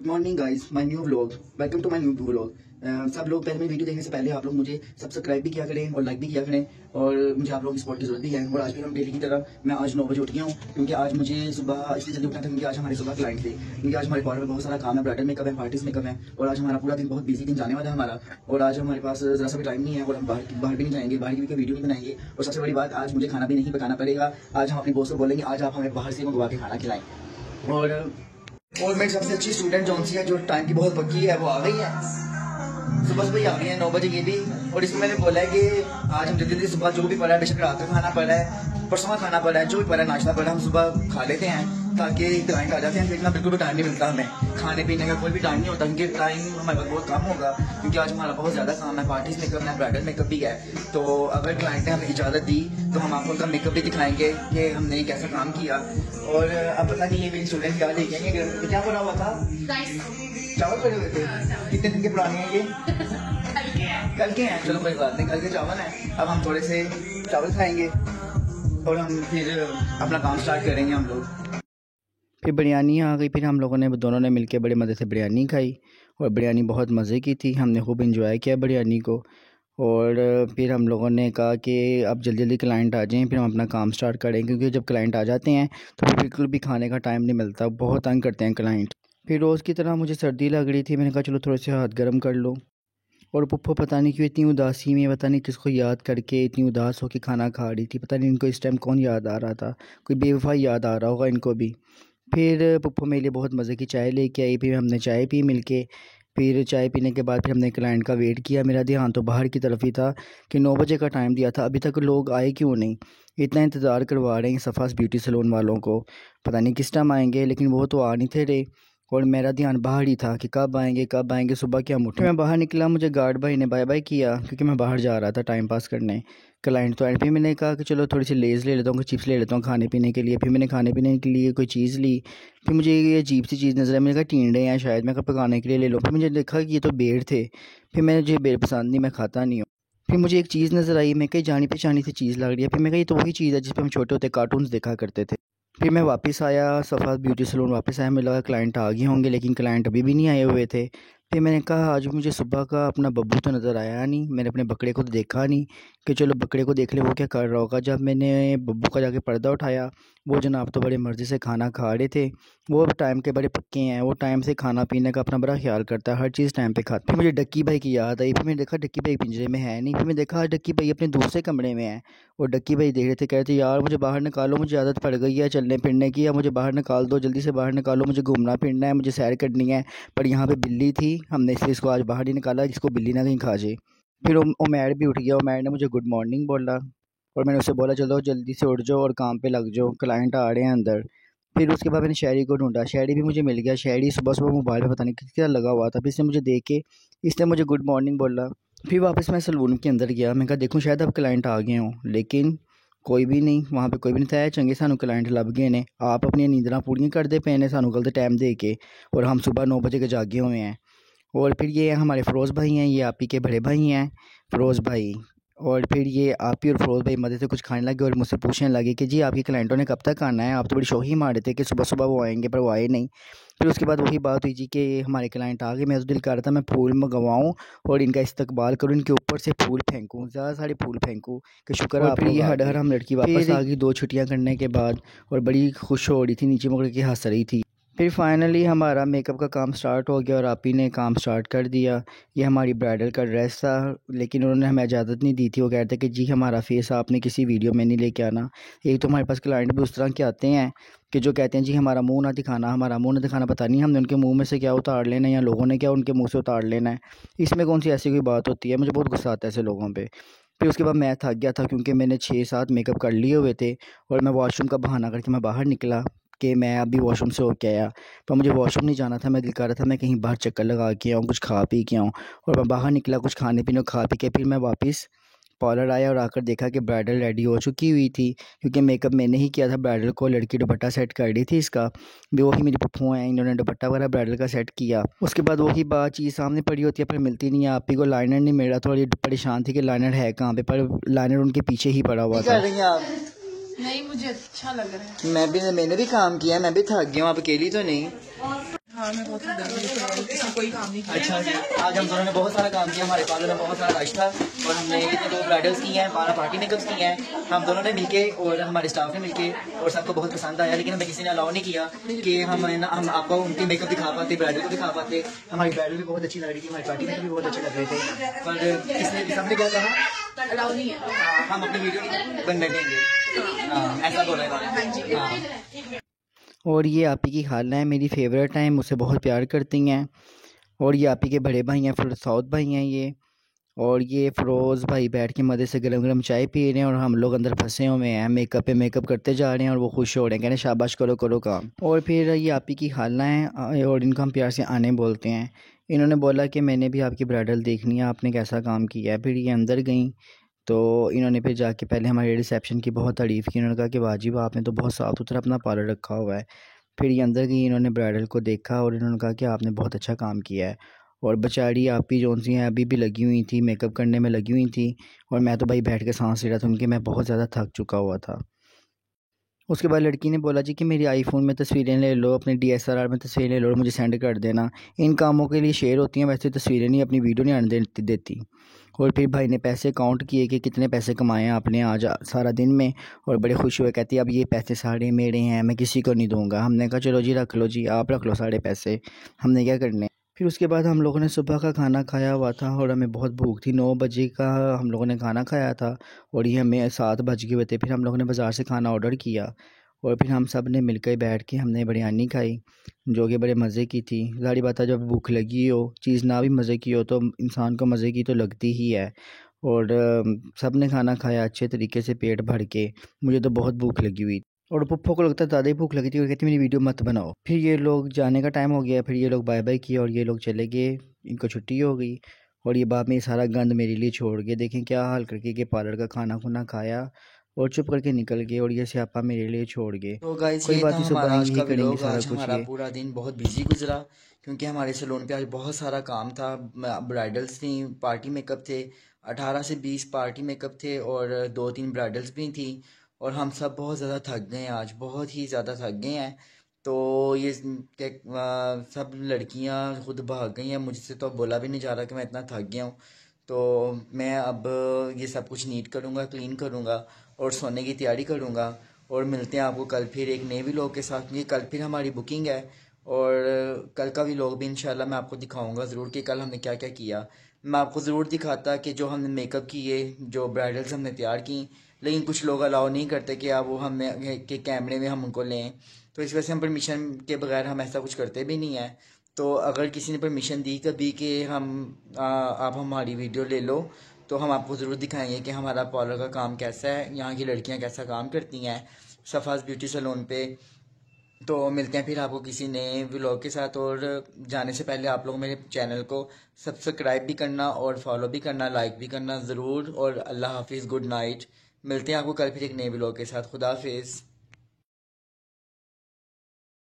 Good morning guys, my new vlog. Welcome to my new vlog. सब लोग पहले video देखने से पहले आप लोग मुझे सब्सक्राइब भी किया करें और लाइक भी किया करें, और मुझे आप लोगों की सपोर्ट की जरूरत भी है। और आज भी हम डेली की तरह मैं आज 9 बजे उठ गया हूँ, क्योंकि आज मुझे सुबह इसलिए जल्दी उठना था क्योंकि आज हमारे सुबह क्लाइंट थे। क्योंकि आज हमारे पार्लर में बहुत सारा काम है, ब्राइडल मेकअप है, पार्टीज मेकअप है, और आज हमारा पूरा दिन बहुत बिजी दिन जाने वाला है हमारा। और आज हमारे पास जरा सा भी टाइम नहीं है और हम बाहर भी नहीं जाएंगे, बाहर की भी कोई वीडियो नहीं बनाएंगे। और सबसे बड़ी बात, आज मुझे खाना भी नहीं पकाना पड़ेगा। आज हम अपने बॉस को बोलेंगे आज आप हमें बाहर से मंगवा के खाना खिलाएं। और मेरी सबसे अच्छी स्टूडेंट जौन सी है, जो टाइम की बहुत पक्की है, वो आ गई है। सुबह सुबह ही आ गई है 9 बजे ये भी। और इसमें मैंने बोला है कि आज हम जल्दी जल्दी सुबह जो भी पड़ा है, बेशक रात का खाना पड़ा है, परसों खाना पड़ा है, जो भी पड़ा है, नाश्ता पड़ा है, हम सुबह खा लेते हैं ताकि क्लाइंट आ जाते हैं। इतना बिल्कुल भी टाइम नहीं मिलता हमें, खाने पीने का कोई भी टाइम नहीं होता, क्योंकि टाइम हमारे पास बहुत कम होगा, क्योंकि आज हमारा बहुत ज़्यादा काम है। पार्टीज मेकअप है, ब्राइडल मेकअप भी है। तो अगर क्लाइंट ने हमें इजाज़त दी तो हम आपको उनका मेकअप भी दिखाएंगे कि हमने कैसा काम किया। और अब पता नहीं ये मेरी स्टूडेंट क्या देखेंगे, क्या पड़ा हुआ था, चावल पड़े हुए थे। कितने दिन के पुराने हैं ये? कल के हैं। चलो कोई बात नहीं, कल के चावल हैं। अब हम थोड़े से चावल खाएंगे और हम फिर अपना काम स्टार्ट करेंगे हम लोग। फिर बिरयानी आ गई। फिर हम लोगों ने दोनों ने मिलकर बड़े मज़े से बिरयानी खाई, और बिरयानी बहुत मज़े की थी। हमने खूब इंजॉय किया बिरयानी को। और फिर हम लोगों ने कहा कि अब जल्दी जल्दी क्लाइंट आ जाएं, फिर हम अपना काम स्टार्ट करें, क्योंकि जब क्लाइंट आ जाते हैं तो फिर बिल्कुल भी खाने का टाइम नहीं मिलता, बहुत तंग करते हैं क्लाइंट। फिर रोज़ की तरह मुझे सर्दी लग रही थी, मैंने कहा चलो थोड़े से हाथ गर्म कर लो। और पुप्पो पता नहीं क्यों इतनी उदासी में, पता नहीं किसको याद करके इतनी उदास होकर खाना खा रही थी। पता नहीं इनको इस टाइम कौन याद आ रहा था, कोई बेवफा याद आ रहा होगा इनको भी। फिर पुप्पो मेरे लिए बहुत मज़े की चाय लेके आई, फिर हमने चाय पी मिलके। फिर चाय पीने के बाद फिर हमने क्लाइंट का वेट किया। मेरा ध्यान तो बाहर की तरफ ही था कि 9 बजे का टाइम दिया था, अभी तक लोग आए क्यों नहीं। इतना इंतज़ार करवा रहे हैं सफ़ास ब्यूटी सैलून वालों को, पता नहीं किस टाइम आएंगे, लेकिन वो तो आ नहीं थे रहे। और मेरा ध्यान बाहर ही था कि कब आएंगे कब आएंगे, सुबह क्या उठे। मैं बाहर निकला, मुझे गार्ड भाई ने बाय बाय किया, क्योंकि मैं बाहर जा रहा था टाइम पास करने। क्लाइंट तो आए। फिर मैंने कहा कि चलो थोड़ी सी लेज़ ले लेता हूँ, चिप्स ले लेता हूँ खाने पीने के लिए। फिर मैंने खाने पीने के लिए कोई चीज़ ली। फिर मुझे ये अजीब सी चीज़ नज़र आई, मैंने कहा टींडे हैं शायद, मैं कहा पकाने के लिए ले लो। फिर मुझे देखा कि ये तो बेर थे। फिर मुझे बेर पसंद नहीं, मैं खाता नहीं हूँ। फिर मुझे एक चीज़ नज़र आई, मैं कहीं जानी पहचानी सी चीज़ लग रही है। फिर मैं कहा ये तो वही चीज़ है जिस पर हम छोटे होते कार्टून्स देखा करते थे। फिर मैं वापस आया, सफ़ा ब्यूटी सैलून वापस आया। मुझे लगा क्लाइंट आ गए होंगे, लेकिन क्लाइंट अभी भी नहीं आए हुए थे। फिर मैंने कहा आज मुझे सुबह का अपना बब्बू तो नज़र आया नहीं, मैंने अपने बकरे को तो देखा नहीं, कि चलो बकरे को देख ले वो क्या कर रहा होगा। जब मैंने बब्बू का जाके पर्दा उठाया, वो जनाब तो बड़े मर्ज़ी से खाना खा रहे थे। वो टाइम के बड़े पक्के हैं, वो टाइम से खाना पीने का अपना बड़ा ख्याल करता है, हर चीज़ टाइम पे खाता। फिर मुझे डक्की भाई की याद आई। फिर मैंने देखा डक्की भाई पिंजरे में है नहीं। फिर मैं देखा डक्की भाई अपने दूसरे कमरे में है। और डक्की भाई देख रहे थे, कह रहे थे यार मुझे बाहर निकालो, मुझे आदत पड़ गई है चलने फिरने की, या मुझे बाहर निकाल दो, जल्दी से बाहर निकालो, मुझे घूमना फिरना है, मुझे सैर करनी है। पर यहाँ पे बिल्ली थी, हमने इसलिए इसको आज बाहर ही निकाला, जिसको बिल्ली ना कहीं खा जाए। फिर उमैर भी उठ गया। उमैर ने मुझे गुड मॉर्निंग बोला, और मैंने उससे बोला चलो जल्दी से उठ जाओ और काम पे लग जाओ, क्लाइंट आ रहे हैं अंदर। फिर उसके बाद मैंने शहरी को ढूंढा, शहरी भी मुझे मिल गया। शहरी सुबह सुबह मोबाइल पे पता नहीं किस तरह लगा हुआ था। फिर इसने मुझे देख के इसने मुझे गुड मॉर्निंग बोला। फिर वापस मैं सलून के अंदर गया, मैं कहा देखूँ शायद अब क्लाइंट आ गए हों, लेकिन कोई भी नहीं, वहाँ पे कोई भी नहीं था। चंगे सानू क्लाइंट लभ गए ने, आप अपनी नींदरा पूरी करते पे ने सानू गलत टाइम दे के, और हम सुबह 9 बजे के जागे हुए हैं। और फिर ये हमारे फ़रोज़ भाई हैं, ये आप ही के बड़े भाई हैं, फ़रोज़ भाई। और फिर ये आप ही और फ़रोज़ भाई मज़े से कुछ खाने लगे और मुझसे पूछने लगे कि जी आपके क्लाइंटों ने कब तक आना है, आप तो बड़ी शोही मार रहे थे कि सुबह सुबह वो आएंगे, पर वो आए नहीं। फिर उसके बाद वही बात हुई जी कि हमारे क्लाइंट आ गए। मैं तो दिल कर रहा था मैं फूल मंगवाऊँ और इनका इस्तकबाल करूँ, इनके ऊपर से फूल फेंकूँ, ज़्यादा सारे फूल फेंकूँ कि शुक्र आप। फिर ये हडहर हम लड़की वापस आ गई 2 छुट्टियाँ करने के बाद, और बड़ी खुश हो रही थी, नीचे मुड़ के हंस रही थी। फिर फाइनली हमारा मेकअप का काम स्टार्ट हो गया और आप ही ने काम स्टार्ट कर दिया। ये हमारी ब्राइडल का ड्रेस था, लेकिन उन्होंने हमें इजाज़त नहीं दी थी। वो कहते कि जी हमारा फेस आपने किसी वीडियो में नहीं लेके आना। एक तो हमारे पास क्लाइंट भी उस तरह के आते हैं कि जो कहते हैं जी हमारा मुंह ना दिखाना, हमारा मुंह ना दिखाना। पता नहीं हमने उनके मुंह में से क्या उतार लेना है, या लोगों ने क्या उनके मुँह से उतार लेना है। इसमें कौन सी ऐसी कोई बात होती है, मुझे बहुत गुस्सा आता है ऐसे लोगों पर। फिर उसके बाद मैं थक गया था, क्योंकि मैंने 6-7 मेकअप कर लिए हुए थे, और मैं वॉशरूम का बहाना करके मैं बाहर निकला कि मैं अभी वॉशरूम से होके आया। पर मुझे वॉशरूम नहीं जाना था, मैं दिल कर रहा था मैं कहीं बाहर चक्कर लगा के आऊँ, कुछ खा पी के आऊँ। और मैं बाहर निकला, कुछ खाने पीने खा पी के फिर मैं वापस पार्लर आया, और आकर देखा कि ब्राइडल रेडी हो चुकी हुई थी, क्योंकि मेकअप मैंने ही किया था ब्राइडल को। लड़की दुपट्टा सेट कर रही थी इसका, वही मेरी पप्पू हैं, इन्होंने दुपट्टा वगैरह ब्राइडल का सेट किया। उसके बाद वही बात चीज़ सामने पड़ी होती है पर मिलती नहीं है। आप ही को लाइनर नहीं मिल रहा, थोड़ी परेशान थी कि लाइनर है कहाँ पे, पर लाइनर उनके पीछे ही पड़ा हुआ था। नहीं मुझे अच्छा लग रहा है। मैंने भी काम किया है, मैं भी थक गया हूँ, आप अकेली तो नहीं। हाँ मैं बहुत किसी कोई काम नहीं किया। अच्छा जी, आज हम दोनों ने बहुत सारा काम किया, हमारे पार्लर में बहुत सारा रश था और हमने दो ब्राइडल्स की हैं, 12 पार्टी मेकअप्स की हैं हम दोनों ने मिलके और हमारे स्टाफ ने मिलके, और सबको बहुत पसंद आया। लेकिन हमें किसी ने अलाउ नहीं किया कि हम आपको उनकी मेकअप दिखा पाते, ब्राइडल को दिखा पाते। हमारी ब्राइडल भी बहुत अच्छी लग रही थी, हमारी पार्टी में भी बहुत अच्छे लग रहे थे, पर सबने क्या कहा अलाउ नहीं है, हम अपनी वीडियो बनने देंगे, ऐसा बोला है। और ये आप ही की खाला है, मेरी फेवरेट हैं, मुझसे बहुत प्यार करती हैं। और ये आप ही के बड़े भाई हैं, फिर साउथ भाई हैं ये। और ये फ़िरोज़ भाई बैठ के मज़े से गरम गरम चाय पी रहे हैं और हम लोग अंदर फंसे हुए हैं, मेकअप पे मेकअप करते जा रहे हैं और वो खुश हो रहे हैं, कहने शाबाश करो करो काम। और फिर ये आप ही की खाला हैं और इनको हम प्यार से आने बोलते हैं। इन्होंने बोला कि मैंने भी आपकी ब्राइडल देखनी है, आपने कैसा काम किया है। फिर ये अंदर गई तो इन्होंने फिर जाके पहले हमारे रिसेप्शन की बहुत तारीफ़ की। इन्होंने कहा कि वाजिब आपने तो बहुत साफ़ सुथरा अपना पार्लर रखा हुआ है। फिर ये अंदर गई, इन्होंने ब्राइडल को देखा और इन्होंने कहा कि आपने बहुत अच्छा काम किया है। और बेचारी आप ही जोन सी हैं अभी भी लगी हुई थी, मेकअप करने में लगी हुई थी। और मैं तो भाई बैठ के सांस ले रहा था उनकी, मैं बहुत ज़्यादा थक चुका हुआ था। उसके बाद लड़की ने बोला जी कि मेरी आईफ़ोन में तस्वीरें ले लो, अपने DSLR में तस्वीरें ले लो और मुझे सेंड कर देना। इन कामों के लिए शेयर होती हैं, वैसे तस्वीरें नहीं, अपनी वीडियो नहीं आने देती। और फिर भाई ने पैसे काउंट किए कि कितने पैसे कमाए हैं आपने आज सारा दिन में, और बड़े खुश हुए, कहती अब ये पैसे सारे मेरे हैं, मैं किसी को नहीं दूंगा। हमने कहा चलो जी रख लो जी, आप रख लो सारे पैसे, हमने क्या करने। फिर उसके बाद हम लोगों ने सुबह का खाना खाया हुआ था और हमें बहुत भूख थी, 9 बजे का हम लोगों ने खाना खाया था और ये हमें 7 बज गए हुए थे। फिर हम लोगों ने बाज़ार से खाना ऑर्डर किया और फिर हम सब ने मिलकर बैठ के हमने बिरयानी खाई, जो कि बड़े मज़े की थी। ज़ाहिर बात है जब भूख लगी हो, चीज़ ना भी मज़े की हो तो इंसान को मज़े की तो लगती ही है। और सब ने खाना खाया अच्छे तरीके से पेट भर के। मुझे तो बहुत भूख लगी हुई और पप्पो को लगता ज़्यादा ही भूख लगी थी और कहती मेरी वीडियो मत बनाओ। फिर ये लोग जाने का टाइम हो गया, फिर ये लोग बाय बाय किया और ये लोग चले गए, इनको छुट्टी हो गई। और ये बाप में सारा गंद मेरे लिए छोड़ गए, देखें क्या हाल करके कि पार्लर का खाना खुना खाया और चुप करके निकल गए और ये स्यापा मेरे लिए छोड़ गए। तो गाइस कोई ये बात था नहीं, सुबह हमारा आज यही का करेंगे व्लॉग। सारा आज कुछ हमारा ये। पूरा दिन बहुत बिजी गुजरा क्योंकि हमारे सैलून पे आज बहुत सारा काम था। ब्राइडल्स थी, पार्टी मेकअप थे, 18 से 20 पार्टी मेकअप थे और 2-3 ब्राइडल्स भी थी। और हम सब बहुत ज़्यादा थक गए हैं, आज बहुत ही ज़्यादा थक गए हैं। तो ये सब लड़कियां खुद भाग गई हैं, मुझसे तो बोला भी नहीं जा रहा कि मैं इतना थक गया हूँ। तो मैं अब ये सब कुछ नीट करूँगा, क्लीन करूँगा और सोने की तैयारी करूँगा। और मिलते हैं आपको कल फिर एक नए व्लॉग के साथ, क्योंकि कल फिर हमारी बुकिंग है। और कल का व्लॉग भी इंशाल्लाह मैं आपको दिखाऊंगा ज़रूर कि कल हमने क्या क्या किया। मैं आपको ज़रूर दिखाता कि जो हमने मेकअप किए, जो ब्राइडल्स हमने तैयार की। लेकिन कुछ लोग अलाउ नहीं करते कि आप वो हमें के कैमरे में हम उनको लें, तो इस वजह से हम परमिशन के बगैर हम ऐसा कुछ करते भी नहीं है। तो अगर किसी ने परमिशन दी कभी कि आप हमारी वीडियो ले लो, तो हम आपको ज़रूर दिखाएंगे कि हमारा पार्लर का काम कैसा है, यहाँ की लड़कियाँ कैसा काम करती हैं सफ़ाज़ ब्यूटी सैलून पे। तो मिलते हैं फिर आपको किसी नए व्लॉग के साथ। और जाने से पहले आप लोग मेरे चैनल को सब्सक्राइब भी करना और फॉलो भी करना, लाइक भी करना ज़रूर। और अल्लाह हाफिज़, गुड नाइट। मिलते हैं आपको कल फिर एक नए व्लॉग के साथ। खुदा हाफिज़।